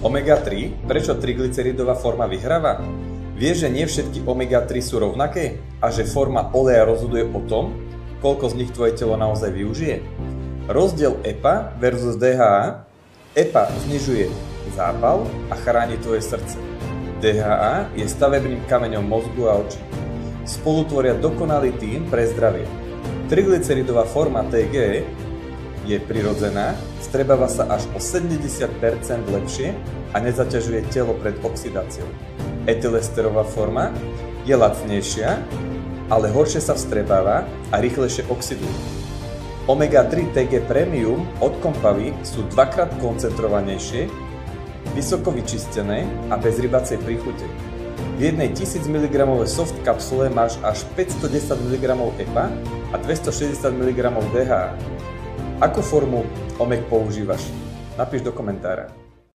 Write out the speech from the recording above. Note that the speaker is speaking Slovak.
Omega-3, prečo triglyceridová forma vyhráva? Vieš, že nie všetky omega-3 sú rovnaké a že forma oleja rozhoduje o tom, koľko z nich tvoje telo naozaj využije? Rozdiel EPA versus DHA. EPA znižuje zápal a chráni tvoje srdce. DHA je stavebným kameňom mozgu a očí. Spolu tvoria dokonalý tím pre zdravie. Triglyceridová forma TG je prirodzená, vstrebáva sa až o 70% lepšie a nezaťažuje telo pred oxidáciou. Etylesterová forma je lacnejšia, ale horšie sa vstrebáva a rýchlejšie oxiduje. Omega-3 TG Premium od Compavy sú dvakrát koncentrovanejšie, vysoko vyčistené a bez rybacej príchute. V jednej 1000 mg soft kapsule máš až 510 mg EPA a 260 mg DHA. Akú formu OMEG používaš? Napíš do komentára.